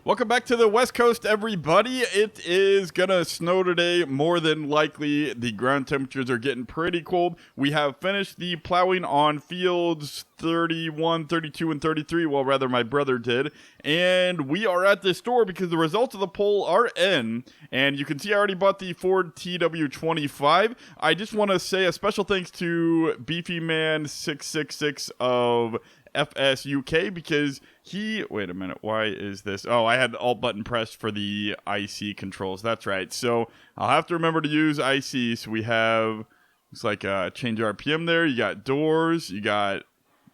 Welcome back to the West Coast, everybody. It is gonna snow today, more than likely. The ground temperatures are getting pretty cold. We have finished the plowing on fields 31, 32, and 33. Well, rather, my brother did. And we are at the store because the results of the poll are in. And you can see I already bought the Ford TW25. I just want to say a special thanks to BeefyMan666 of FSUK because wait a minute, why is this? Oh, I had alt button pressed for the IC controls. That's right. So I'll have to remember to use IC. So we have, looks like change RPM there. You got doors, you got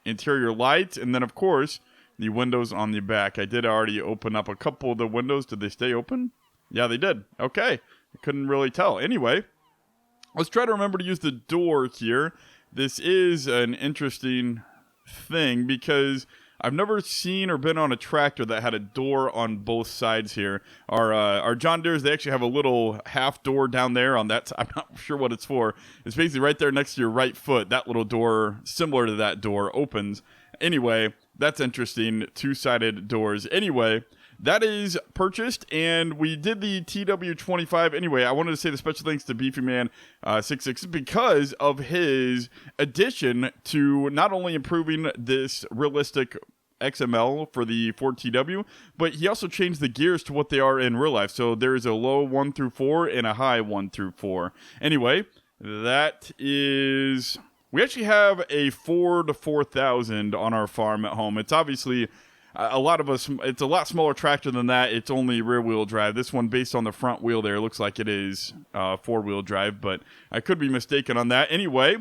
interior lights, and then of course the windows on the back. I did already open up a couple of the windows. Did they stay open? Yeah, they did. Okay. I couldn't really tell. Anyway, let's try to remember to use the door here. This is an interesting thing because I've never seen or been on a tractor that had a door on both sides here. Our John Deeres, they actually have a little half door down there on that. I'm not sure what it's for. It's basically right there next to your right foot. That little door, similar to that door, opens. Anyway, that's interesting. Two-sided doors. Anyway, that is purchased, and we did the TW25. Anyway, I wanted to say the special thanks to BeefyMan666 because of his addition to not only improving this realistic XML for the Ford TW, but he also changed the gears to what they are in real life. So there is a low 1 through 4 and a high 1 through 4. Anyway, that is... We actually have a Ford 4000 on our farm at home. It's obviously... a lot of us, it's a lot smaller tractor than that. It's only rear-wheel drive. This one, based on the front wheel there, looks like it is four-wheel drive, but I could be mistaken on that. Anyway,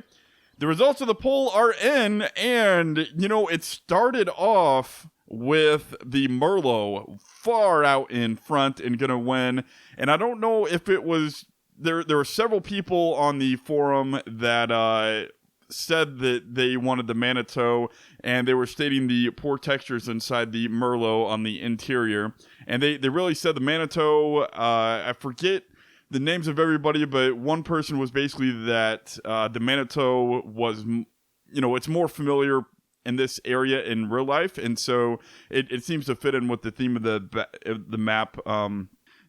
the results of the poll are in, and, you know, it started off with the Merlot far out in front and going to win. And I don't know if it was... There were several people on the forum that... said that they wanted the Manitou, and they were stating the poor textures inside the Merlot on the interior. And they really said the Manitou, I forget the names of everybody, but one person was basically that the Manitou was, you know, it's more familiar in this area in real life, and so it seems to fit in with the theme of the map.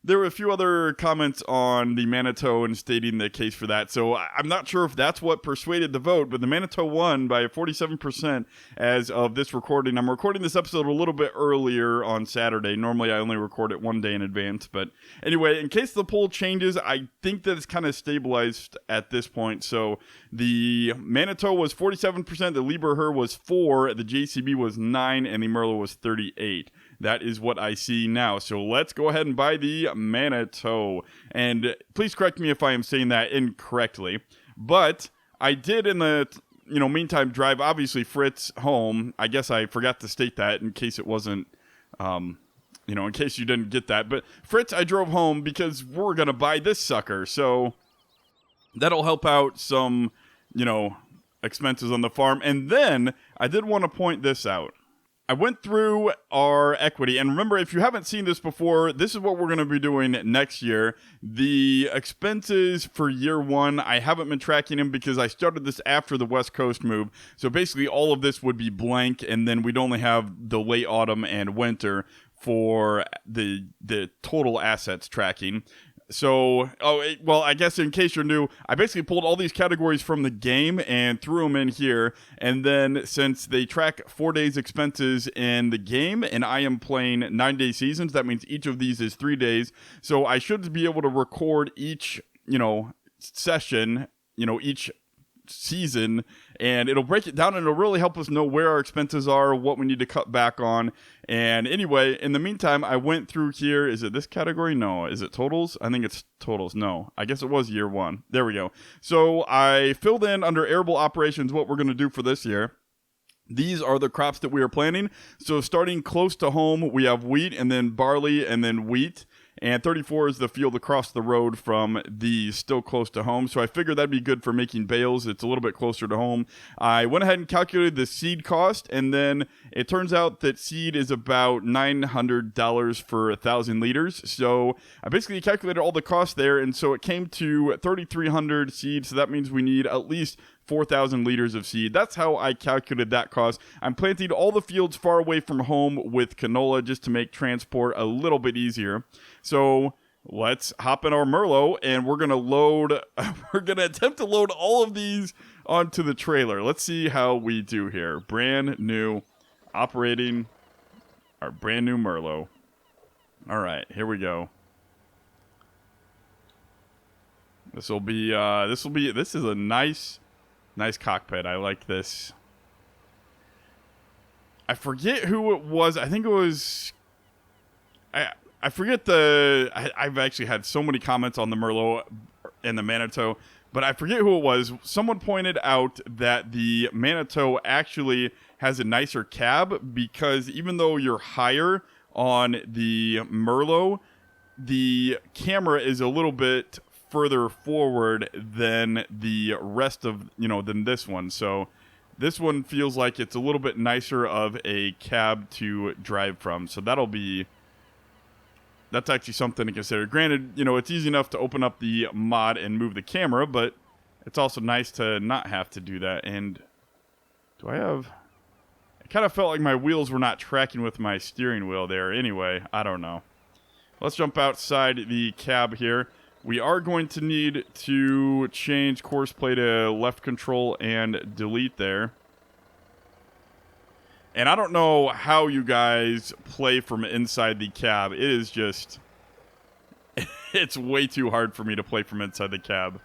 There were a few other comments on the Manitou and stating the case for that. So I'm not sure if that's what persuaded the vote, but the Manitou won by 47% as of this recording. I'm recording this episode a little bit earlier on Saturday. Normally I only record it one day in advance. But anyway, in case the poll changes, I think that it's kind of stabilized at this point. So the Manitou was 47%, the Lieberher was 4%, the JCB was 9%, and the Merlot was 38%. That is what I see now. So let's go ahead and buy the Manitou. And please correct me if I am saying that incorrectly. But I did in the, meantime drive, obviously, Fritz home. I guess I forgot to state that in case it wasn't, in case you didn't get that. But Fritz, I drove home because we're going to buy this sucker. So that'll help out some, expenses on the farm. And then I did want to point this out. I went through our equity, and remember, if you haven't seen this before, this is what we're going to be doing next year. The expenses for year one, I haven't been tracking them because I started this after the West Coast move. So basically, all of this would be blank, and then we'd only have the late autumn and winter for the total assets tracking. So, I guess in case you're new, I basically pulled all these categories from the game and threw them in here. And then since they track 4 days expenses in the game and I am playing 9-day seasons, that means each of these is 3 days. So I should be able to record each, session, each season, and it'll break it down and it'll really help us know where our expenses are, what we need to cut back on. And anyway, in the meantime, I went through here. Is it this category? No. Is it totals? I think it's totals. No. I guess it was year one. There we go. So I filled in under arable operations what we're going to do for this year. These are the crops that we are planting. So starting close to home, we have wheat and then barley and then wheat. And 34 is the field across the road from the still close to home. So I figured that'd be good for making bales. It's a little bit closer to home. I went ahead and calculated the seed cost. And then it turns out that seed is about $900 for 1,000 liters. So I basically calculated all the costs there. And so it came to 3,300 seeds. So that means we need at least 4,000 liters of seed. That's how I calculated that cost. I'm planting all the fields far away from home with canola just to make transport a little bit easier. So let's hop in our Merlot, and we're going to load, we're going to attempt to load all of these onto the trailer. Let's see how we do here. Brand new, operating our brand new Merlot. All right, here we go. This is a nice cockpit. I like this. I forget who it was. I think it was, I forget I've actually had so many comments on the Merlot and the Manitou, but I forget who it was. Someone pointed out that the Manitou actually has a nicer cab because even though you're higher on the Merlot, the camera is a little bit further forward than the rest of, than this one. So this one feels like it's a little bit nicer of a cab to drive from. So that's actually something to consider. Granted, it's easy enough to open up the mod and move the camera, but it's also nice to not have to do that. And I kind of felt like my wheels were not tracking with my steering wheel there. Anyway, I don't know. Let's jump outside the cab here. We are going to need to change course play to left control and delete there. And I don't know how you guys play from inside the cab. It is just, it's way too hard for me to play from inside the cab.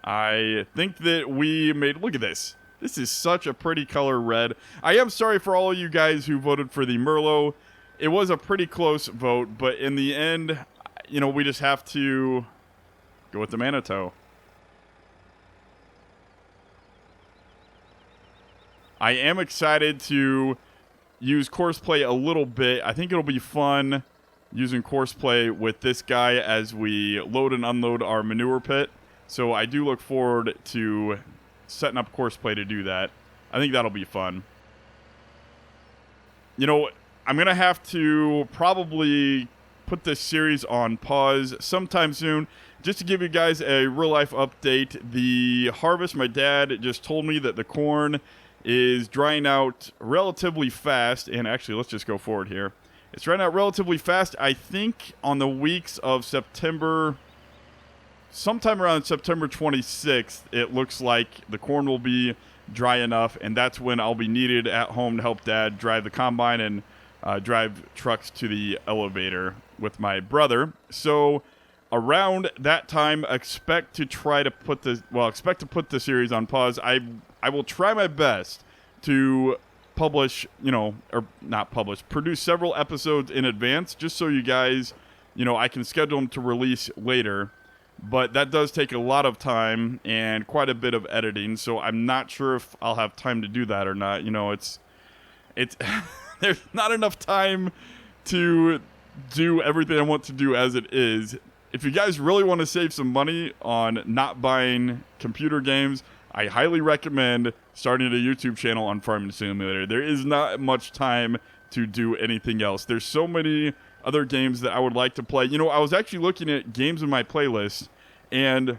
I think that we made, look at this. This is such a pretty color red. I am sorry for all of you guys who voted for the Merlot. It was a pretty close vote, but in the end, we just have to go with the Manitou. I am excited to use courseplay a little bit. I think it'll be fun using courseplay with this guy as we load and unload our manure pit. So I do look forward to setting up courseplay to do that. I think that'll be fun. I'm going to have to probably put this series on pause sometime soon just to give you guys a real-life update. The harvest, my dad just told me that the corn is drying out relatively fast. And actually, let's just go forward here. It's drying out relatively fast. I think on the weeks of September, sometime around September 26th, it looks like the corn will be dry enough. And that's when I'll be needed at home to help Dad drive the combine and drive trucks to the elevator with my brother. So around that time, expect to put the series on pause. I will try my best to publish, produce several episodes in advance, just so you guys, I can schedule them to release later. But that does take a lot of time and quite a bit of editing, so I'm not sure if I'll have time to do that or not. It's there's not enough time to do everything I want to do as it is. If you guys really want to save some money on not buying computer games, I highly recommend starting a YouTube channel on Farming Simulator. There is not much time to do anything else. There's so many other games that I would like to play. I was actually looking at games in my playlist, and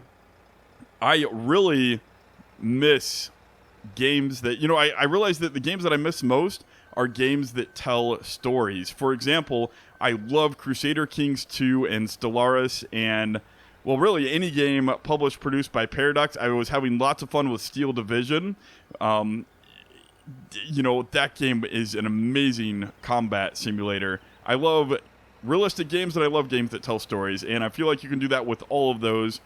I really miss games that, I realize that the games that I miss most are games that tell stories. For example, I love Crusader Kings 2 and Stellaris, and really any game produced by Paradox. I was having lots of fun with Steel Division. That game is an amazing combat simulator. I love realistic games, and I love games that tell stories, and I feel like you can do that with all of those.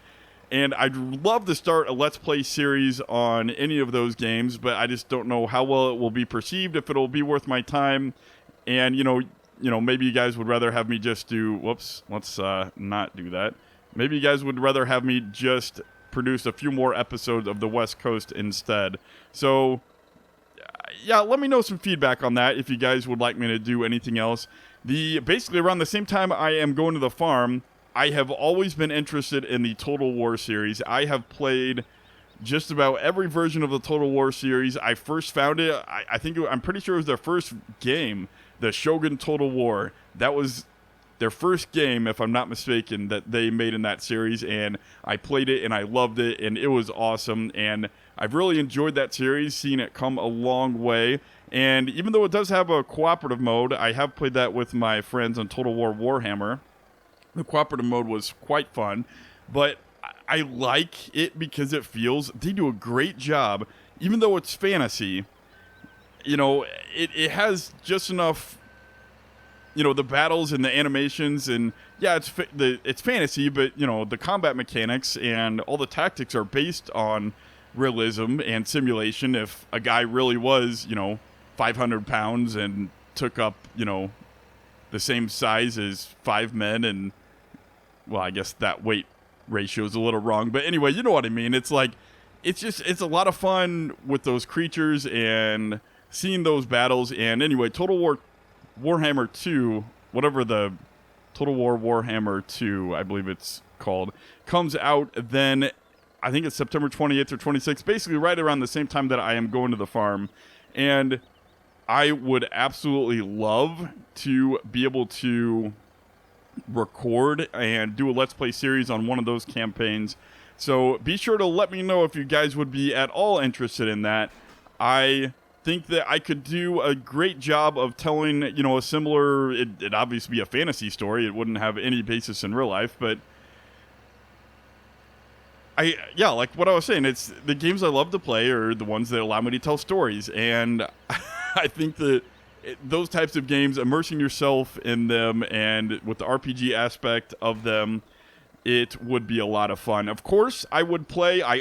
And I'd love to start a Let's Play series on any of those games, but I just don't know how well it will be perceived, if it'll be worth my time. And, maybe you guys would rather have me just do... Whoops, let's not do that. Maybe you guys would rather have me just produce a few more episodes of the West Coast instead. So, yeah, let me know some feedback on that if you guys would like me to do anything else. Basically, around the same time I am going to the farm, I have always been interested in the Total War series. I have played just about every version of the Total War series. I first found it, I'm pretty sure it was their first game, the Shogun Total War. That was their first game, if I'm not mistaken, that they made in that series, and I played it and I loved it, and it was awesome, and I've really enjoyed that series, seeing it come a long way. And even though it does have a cooperative mode, I have played that with my friends on Total War Warhammer. The cooperative mode was quite fun, but I like it because it feels, they do a great job, even though it's fantasy. You know, it has just enough, you know, the battles and the animations, and yeah, it's fantasy, but, you know, the combat mechanics and all the tactics are based on realism and simulation. If a guy really was, you know, 500 pounds and took up, you know, the same size as 5 men, and, well, I guess that weight ratio is a little wrong, but anyway, you know what I mean. It's like, it's a lot of fun with those creatures and seeing those battles. And anyway, Total War Warhammer 2, whatever the Total War Warhammer 2, I believe it's called, comes out then, I think it's September 28th or 26th, basically right around the same time that I am going to the farm. And I would absolutely love to be able to record and do a Let's Play series on one of those campaigns. So be sure to let me know if you guys would be at all interested in that. I think that I could do a great job of telling, you know, a similar, it'd obviously be a fantasy story. It wouldn't have any basis in real life, but like what I was saying, it's the games I love to play are the ones that allow me to tell stories. And I think that those types of games, immersing yourself in them and with the RPG aspect of them, it would be a lot of fun. Of course, I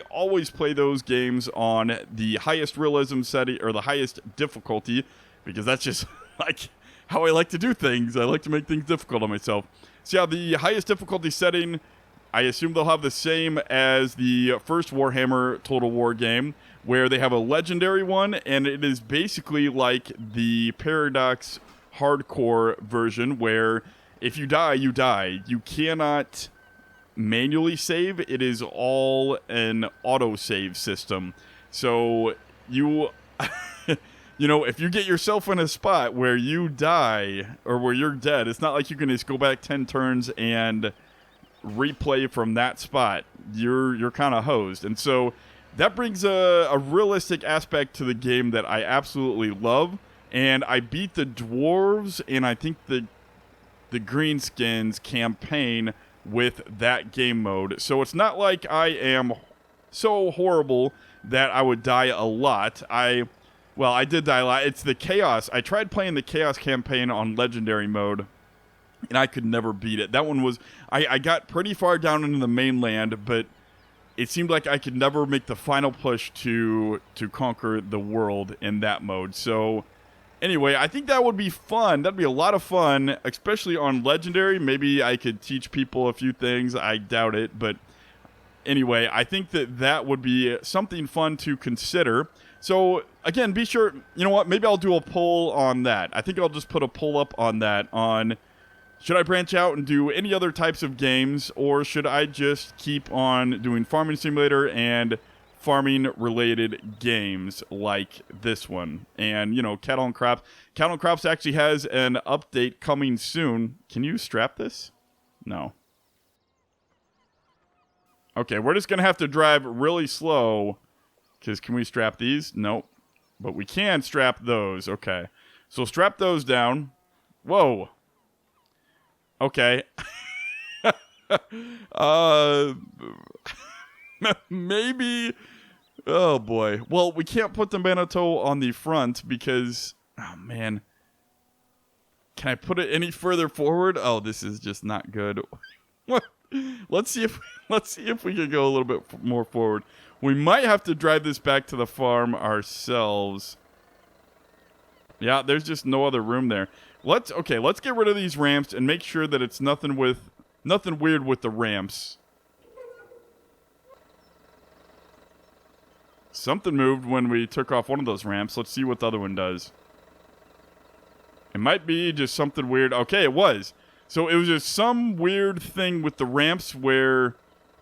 always play those games on the highest realism setting, or the highest difficulty, because that's just like how I like to do things. I like to make things difficult on myself. So yeah, the highest difficulty setting, I assume they'll have the same as the first Warhammer Total War game, where they have a legendary one, and it is basically like the Paradox hardcore version, where if you die, you die. You cannot manually save. It is all an auto-save system. So you, you know, if you get yourself in a spot where you die, or where you're dead, it's not like you can just go back 10 turns and replay from that spot. You're kind of hosed. And so that brings a realistic aspect to the game that I absolutely love. And I beat the dwarves and I think the greenskins campaign with that game mode. So it's not like I am so horrible that I would die a lot. I did die a lot. It's the chaos. I tried playing the chaos campaign on legendary mode, and I could never beat it. That one was, I got pretty far down into the mainland, but it seemed like I could never make the final push to conquer the world in that mode. So anyway, I think that would be fun. That'd be a lot of fun, especially on legendary. Maybe I could teach people a few things. I doubt it, but anyway, I think that would be something fun to consider. So again, be sure, you know what, maybe I'll do a poll on that. I think I'll just put a poll up on that, on should I branch out and do any other types of games, or should I just keep on doing Farming Simulator and farming-related games like this one? And, you know, Cattle and Crops. Cattle and Crops actually has an update coming soon. Can you strap this? No. Okay, we're just going to have to drive really slow, because can we strap these? Nope. But we can strap those. Okay. So strap those down. Whoa. Okay. Maybe. Oh boy. Well, we can't put the Manitou on the front because, oh man. Can I put it any further forward? Oh, this is just not good. Let's see if we can go a little bit more forward. We might have to drive this back to the farm ourselves. Yeah, there's just no other room there. Let's get rid of these ramps and make sure that it's nothing weird with the ramps. Something moved when we took off one of those ramps. Let's see what the other one does. It might be just something weird. Okay, it was. So it was just some weird thing with the ramps where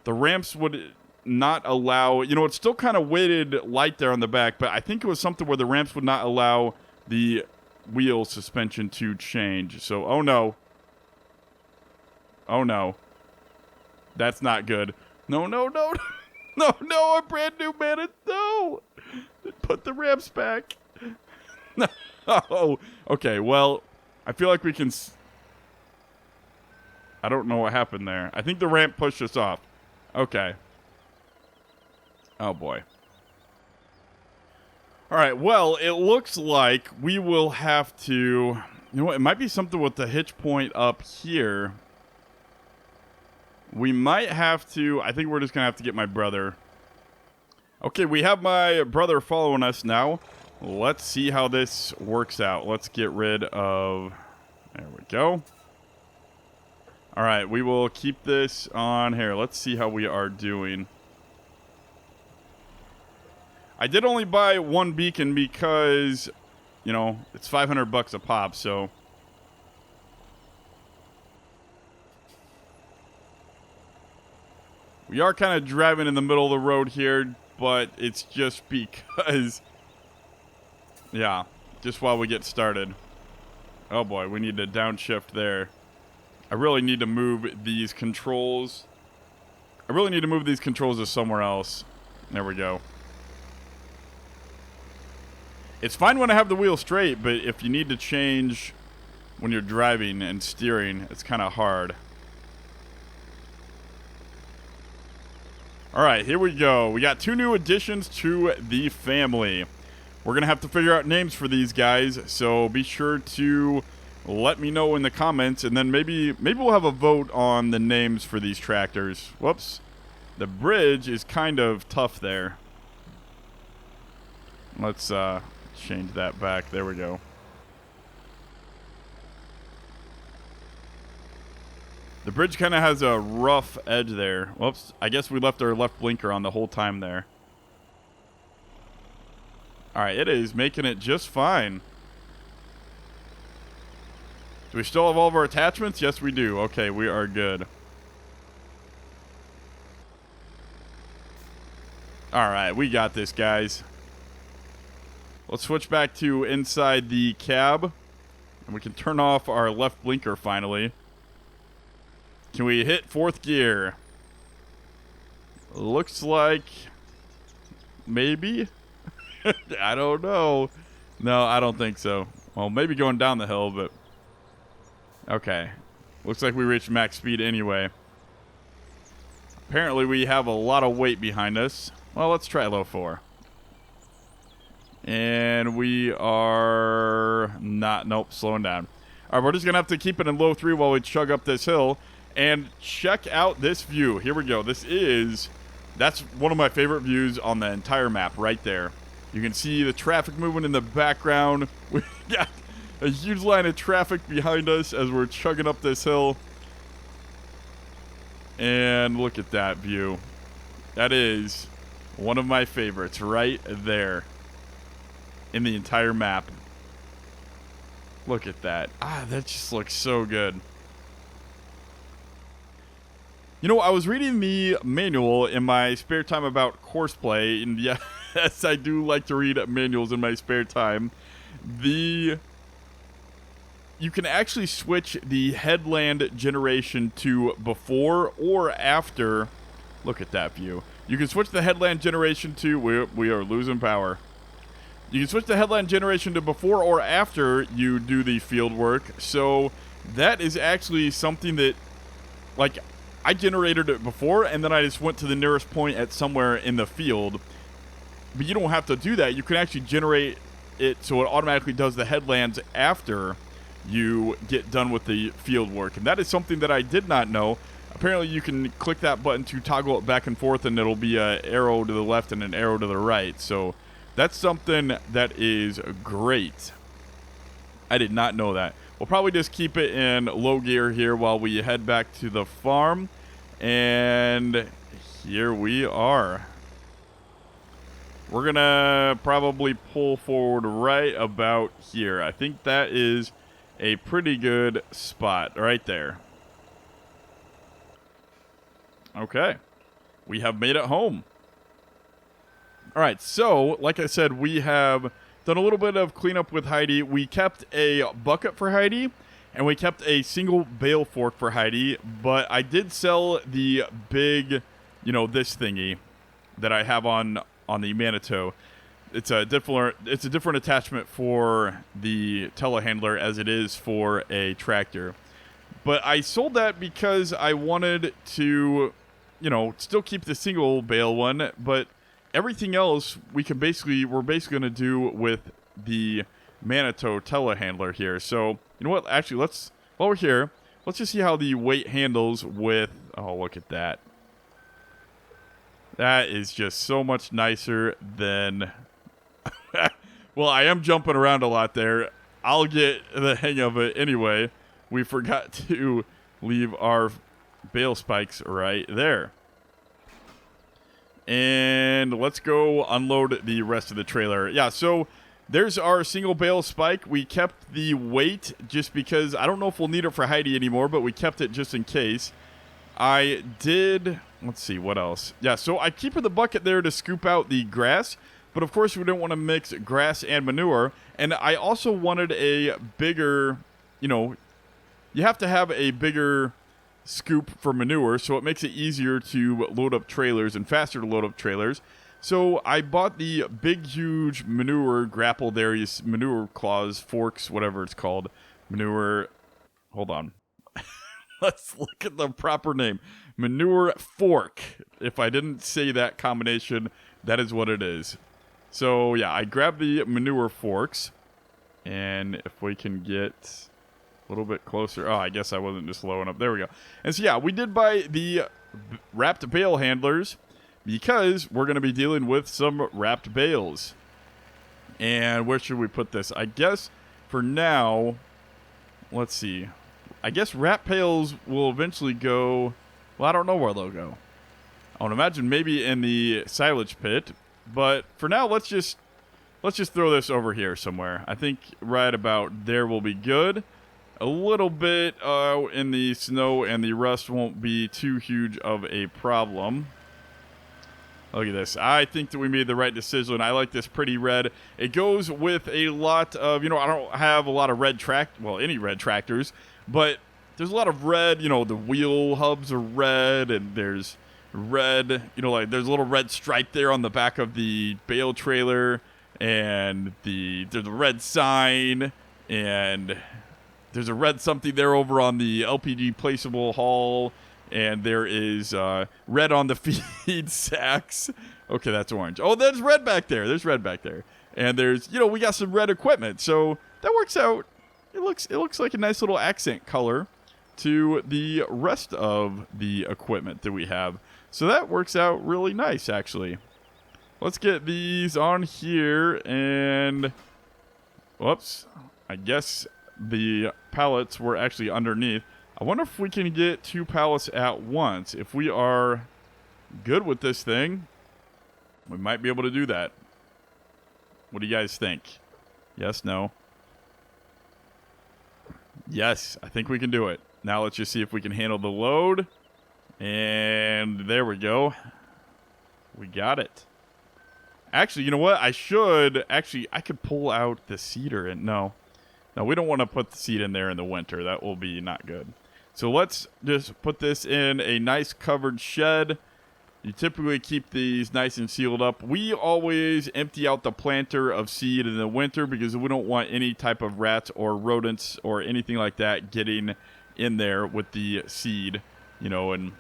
the ramps would not allow, you know, it's still kind of weighted light there on the back, but I think it was something where the ramps would not allow the wheel suspension to change. So, oh no. Oh, no. That's not good. No, no, no. No, no, a brand new man. No. Put the ramps back. No. Oh, okay. Well, I feel like we can... I don't know what happened there. I think the ramp pushed us off. Okay. Oh, boy. All right. Well, it looks like we will have to... You know what? It might be something with the hitch point up here. We might have to... I think we're just going to have to get my brother. Okay, we have my brother following us now. Let's see how this works out. Let's get rid of... There we go. All right, we will keep this on here. Let's see how we are doing. I did only buy one beacon because, you know, it's $500 a pop, so... We are kind of driving in the middle of the road here, but it's just because... Yeah, just while we get started. Oh boy, we need to downshift there. I really need to move these controls. I really need to move these controls to somewhere else. There we go. It's fine when I have the wheel straight, but if you need to change when you're driving and steering, it's kind of hard. All right, here we go. We got 2 new additions to the family. We're going to have to figure out names for these guys, so be sure to let me know in the comments, and then maybe we'll have a vote on the names for these tractors. Whoops. The bridge is kind of tough there. Let's change that back. There we go. The bridge kind of has a rough edge there. Whoops. I guess we left our left blinker on the whole time there. Alright, it is making it just fine. Do we still have all of our attachments? Yes, we do. Okay, we are good. Alright, we got this, guys. Let's switch back to inside the cab. And we can turn off our left blinker finally. Can we hit 4th gear? Looks like... Maybe? I don't know. No, I don't think so. Well, maybe going down the hill, but... Okay. Looks like we reached max speed anyway. Apparently, we have a lot of weight behind us. Well, let's try low 4. And we are not... Nope, slowing down. All right, we're just going to have to keep it in low 3 while we chug up this hill. And check out this view. Here we go. This is... That's one of my favorite views on the entire map right there. You can see the traffic moving in the background. We got a huge line of traffic behind us as we're chugging up this hill. And look at that view. That is one of my favorites right there in the entire map. Look at that. Ah, that just looks so good. You know, I was reading the manual in my spare time about courseplay, and yes, I do like to read manuals in my spare time. You can actually switch the headland generation to before or after. Look at that view. You can switch the headland generation to... We are losing power. You can switch the headland generation to before or after you do the field work. So that is actually something that, like... I generated it before, and then I just went to the nearest point at somewhere in the field. But you don't have to do that. You can actually generate it so it automatically does the headlands after you get done with the field work. And that is something that I did not know. Apparently, you can click that button to toggle it back and forth, and it'll be an arrow to the left and an arrow to the right. So that's something that is great. I did not know that. We'll probably just keep it in low gear here while we head back to the farm. And here we are. We're going to probably pull forward right about here. I think that is a pretty good spot right there. Okay. We have made it home. All right, so like I said, we have done a little bit of cleanup with Heidi. We kept a bucket for Heidi, And we kept a single bale fork for Heidi, but I did sell the big, this thingy that I have on the Manitou. It's a different attachment for the telehandler as it is for a tractor. But I sold that because I wanted to, still keep the single bale one, but everything else we're basically going to do with the Manitou telehandler here. So, you know what? Actually, while we're here, let's just see how the weight handles with, oh, look at that. That is just so much nicer than, well, I am jumping around a lot there. I'll get the hang of it anyway. We forgot to leave our bale spikes right there. And let's go unload the rest of the trailer. Yeah, so there's our single bale spike. We kept the weight just because I don't know if we'll need it for Heidi anymore, but we kept it just in case. I did, let's see, what else? Yeah, so I keep the bucket there to scoop out the grass, but of course we don't want to mix grass and manure. And I also wanted a bigger, you have to have a bigger scoop for manure, so it makes it easier to load up trailers and faster to load up trailers. So I bought the big, huge manure grapple there, manure claws, forks, whatever it's called. Manure, hold on. Let's look at the proper name. Manure fork. If I didn't say that combination, that is what it is. So yeah, I grabbed the manure forks, and if we can get a little bit closer. Oh, I guess I wasn't just low enough. There we go. And so yeah, we did buy the wrapped bale handlers because we're going to be dealing with some wrapped bales. And where should we put this? I guess for now, let's see. I guess wrap bales will eventually go, well, I don't know where they'll go. I would imagine maybe in the silage pit, but for now, let's just throw this over here somewhere. I think right about there will be good. A little bit in the snow and the rust won't be too huge of a problem. Look at this. I think that we made the right decision. I like this pretty red. It goes with a lot of, I don't have a lot of any red tractors, but there's a lot of red, the wheel hubs are red, and there's red, there's a little red stripe there on the back of the bale trailer, and there's a red sign, and there's a red something there over on the LPG placeable haul, and there is red on the feed sacks. Okay, that's orange. Oh, there's red back there. And there's, we got some red equipment. So that works out. It looks like a nice little accent color to the rest of the equipment that we have. So that works out really nice, actually. Let's get these on here, and whoops, I guess the pallets were actually underneath. I wonder if we can get 2 pallets at once. If we are good with this thing, we might be able to do that. What do you guys think? Yes, no? Yes, I think we can do it. Now let's just see if we can handle the load. And there we go. We got it. Actually, you know what? I could pull out the cedar. And no, we don't want to put the seed in there in the winter. That will be not good. So let's just put this in a nice covered shed. You typically keep these nice and sealed up. We always empty out the planter of seed in the winter because we don't want any type of rats or rodents or anything like that getting in there with the seed, and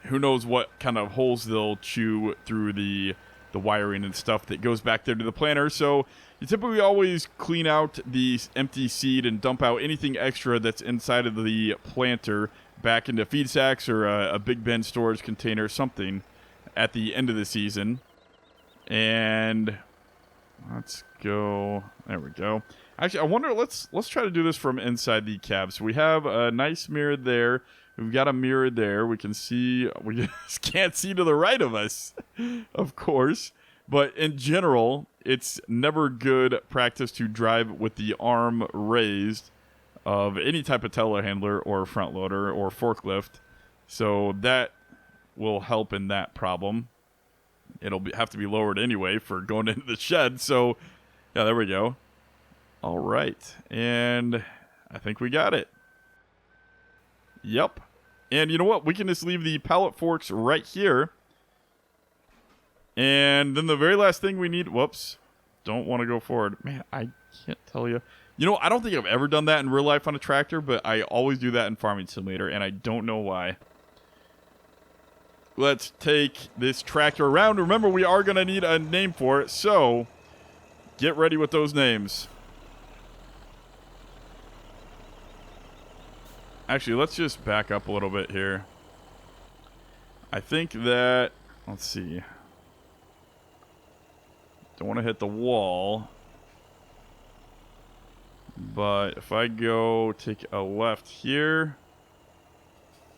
who knows what kind of holes they'll chew through the wiring and stuff that goes back there to the planter. So you typically always clean out the empty seed and dump out anything extra that's inside of the planter back into feed sacks or a Big Ben storage container, something at the end of the season. And let's go. There we go. Actually, I wonder, let's try to do this from inside the cab. So we have a nice mirror there. We've got a mirror there. We can see, we just can't see to the right of us, of course. But in general, it's never good practice to drive with the arm raised of any type of telehandler or front loader or forklift. So that will help in that problem. Have to be lowered anyway for going into the shed. So, yeah, there we go. All right. And I think we got it. Yep. And you know what? We can just leave the pallet forks right here. And then the very last thing we need... Whoops. Don't want to go forward. Man, I can't tell you. You know, I don't think I've ever done that in real life on a tractor, but I always do that in Farming Simulator, and I don't know why. Let's take this tractor around. Remember, we are going to need a name for it, so get ready with those names. Actually, let's just back up a little bit here. I think that... Let's see. Don't want to hit the wall. But if I go take a left here,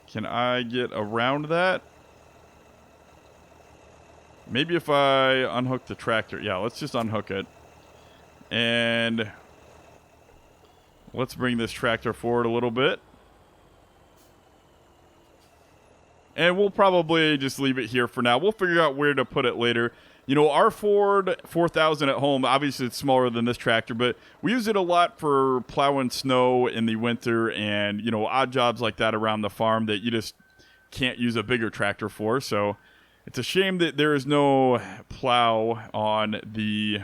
can I get around that? Maybe if I unhook the tractor. Yeah, let's just unhook it. And let's bring this tractor forward a little bit. And we'll probably just leave it here for now. We'll figure out where to put it later. You know, our Ford 4000 at home, obviously it's smaller than this tractor, but we use it a lot for plowing snow in the winter and, you know, odd jobs like that around the farm that you just can't use a bigger tractor for. So it's a shame that there is no plow on the,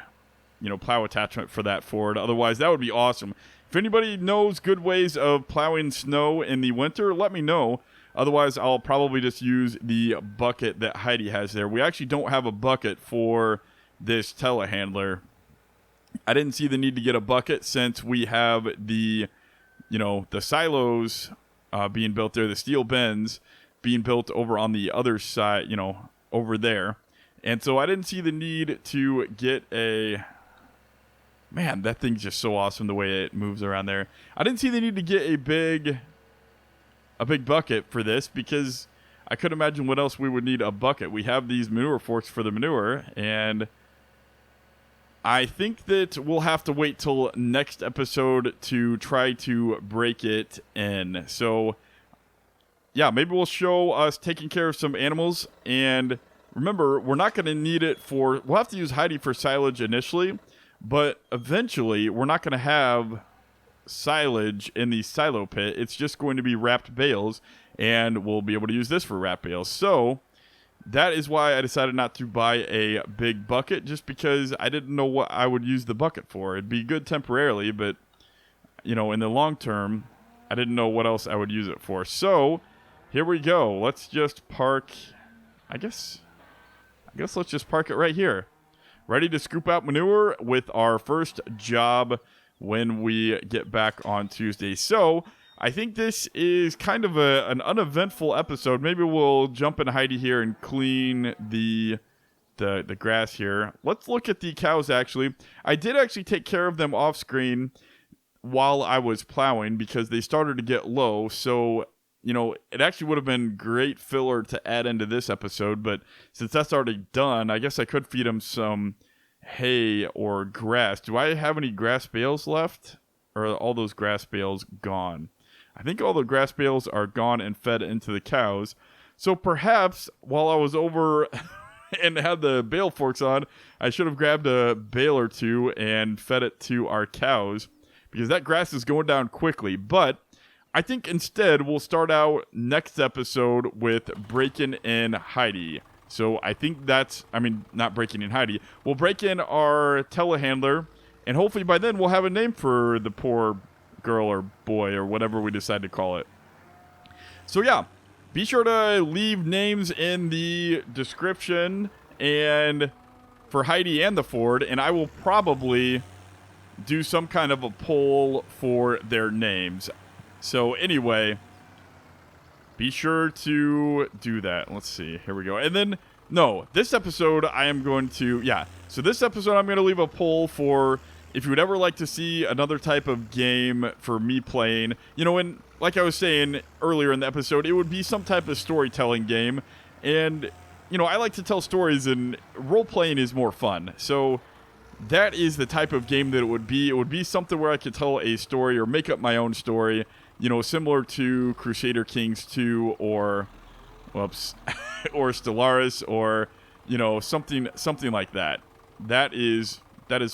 you know, plow attachment for that Ford. Otherwise, that would be awesome. If anybody knows good ways of plowing snow in the winter, let me know. Otherwise, I'll probably just use the bucket that Heidi has there. We actually don't have a bucket for this telehandler. I didn't see the need to get a bucket since we have the, you know, the silos being built there, the steel bins being built over on the other side, you know, over there. And so I didn't see the need to get a... Man, that thing's just so awesome the way it moves around there. I didn't see the need to get a big bucket for this because I couldn't imagine what else we would need a bucket. We have these manure forks for the manure, and I think that we'll have to wait till next episode to try to break it in. So, yeah, maybe we'll show us taking care of some animals, and remember, we're not going to need it for... We'll have to use Heidi for silage initially, but eventually we're not going to have silage in the silo pit. It's just going to be wrapped bales, and we'll be able to use this for wrapped bales. So that is why I decided not to buy a big bucket, just because I didn't know what I would use the bucket for. It'd be good temporarily, but you know, in the long term, I didn't know what else I would use it for. So here we go. Let's just park. I guess let's just park it right here, ready to scoop out manure with our first job when we get back on Tuesday. So I think this is kind of an uneventful episode. Maybe we'll jump in Heidi here and clean the grass here. Let's look at the cows, actually. I did actually take care of them off screen while I was plowing because they started to get low. So, you know, it actually would have been great filler to add into this episode. But since that's already done, I guess I could feed them some hay or grass. Do I have any grass bales left? Or are all those grass bales gone? I think all the grass bales are gone and fed into the cows. So perhaps while I was over and had the bale forks on, I should have grabbed a bale or two and fed it to our cows, because that grass is going down quickly. But I think instead we'll start out next episode with breaking in Heidi. So I think not breaking in Heidi. We'll break in our telehandler, and hopefully by then we'll have a name for the poor girl or boy or whatever we decide to call it. So yeah, be sure to leave names in the description and for Heidi and the Ford, and I will probably do some kind of a poll for their names. So anyway, be sure to do that. Let's see. Here we go. And then, no, this episode I am going to, So this episode I'm going to leave a poll for if you would ever like to see another type of game for me playing. You know, and like I was saying earlier in the episode, it would be some type of storytelling game. And, you know, I like to tell stories, and role-playing is more fun. So that is the type of game that it would be. It would be something where I could tell a story or make up my own story. You know, similar to Crusader Kings 2 or Stellaris, or, you know, something like that. That is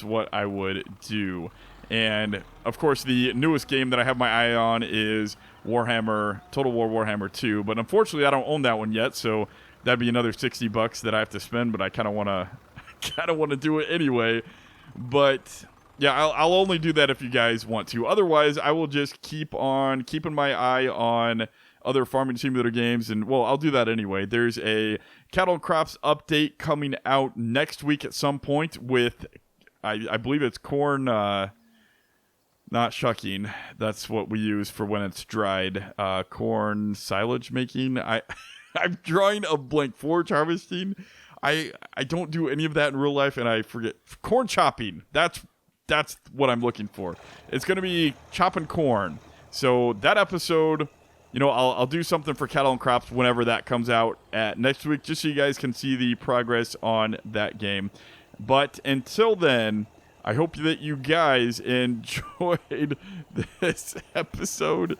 what I would do. And, of course, the newest game that I have my eye on is Total War Warhammer 2. But unfortunately, I don't own that one yet, so that'd be another $60 that I have to spend, but I kind of want to do it anyway. But yeah, I'll only do that if you guys want to. Otherwise, I will just keep on keeping my eye on other farming simulator games, and well, I'll do that anyway. There's a cattle and crops update coming out next week at some point with, I believe it's corn, not shucking. That's what we use for when it's dried. Corn silage making. I'm drawing a blank. Forage harvesting. I don't do any of that in real life, and I forget. Corn chopping. That's what I'm looking for. It's going to be chopping corn. So that episode, I'll do something for cattle and crops whenever that comes out at next week, just so you guys can see the progress on that game. But until then, I hope that you guys enjoyed this episode.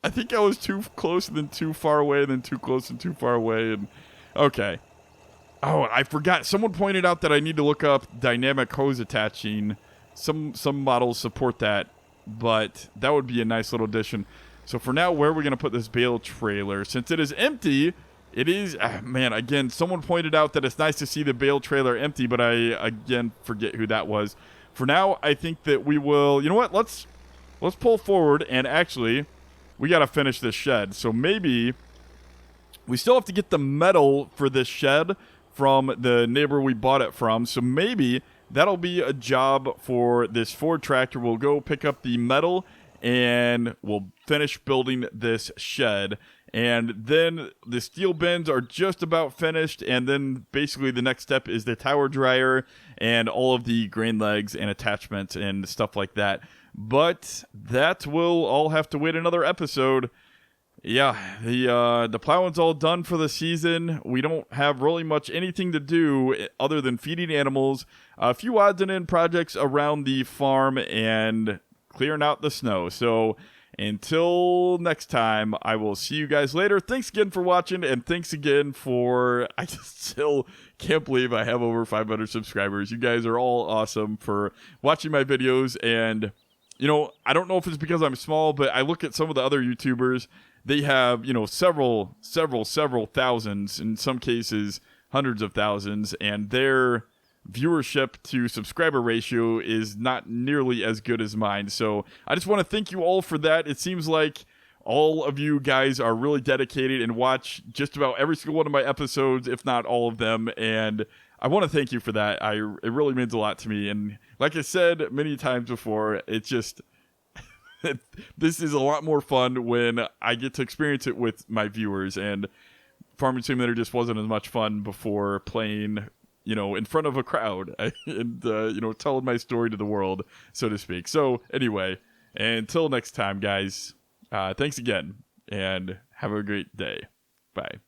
I think I was too close and then too far away and then too close and too far away. And okay. Oh, I forgot. Someone pointed out that I need to look up dynamic hose attaching. Some models support that, but that would be a nice little addition. So for now, where are we going to put this bale trailer? Since it is empty, it is... again, someone pointed out that it's nice to see the bale trailer empty, but I, again, forget who that was. For now, I think that we will... You know what? Let's pull forward, and actually, we got to finish this shed. So maybe... We still have to get the metal for this shed from the neighbor we bought it from. So maybe that'll be a job for this Ford tractor. We'll go pick up the metal and we'll finish building this shed. And then the steel bins are just about finished. And then basically the next step is the tower dryer and all of the grain legs and attachments and stuff like that. But that will all have to wait another episode. Yeah, the plowing's all done for the season. We don't have really much anything to do other than feeding animals, a few odds and end projects around the farm, and clearing out the snow. So until next time, I will see you guys later. Thanks again for watching, and thanks again for... I just still can't believe I have over 500 subscribers. You guys are all awesome for watching my videos, and... I don't know if it's because I'm small, but I look at some of the other YouTubers. They have, several thousands, in some cases, hundreds of thousands, and their viewership to subscriber ratio is not nearly as good as mine. So I just want to thank you all for that. It seems like all of you guys are really dedicated and watch just about every single one of my episodes, if not all of them, and I want to thank you for that. It really means a lot to me. And like I said many times before, it's just, this is a lot more fun when I get to experience it with my viewers. And Farming Simulator just wasn't as much fun before playing, in front of a crowd and, telling my story to the world, so to speak. So anyway, until next time, guys, thanks again and have a great day. Bye.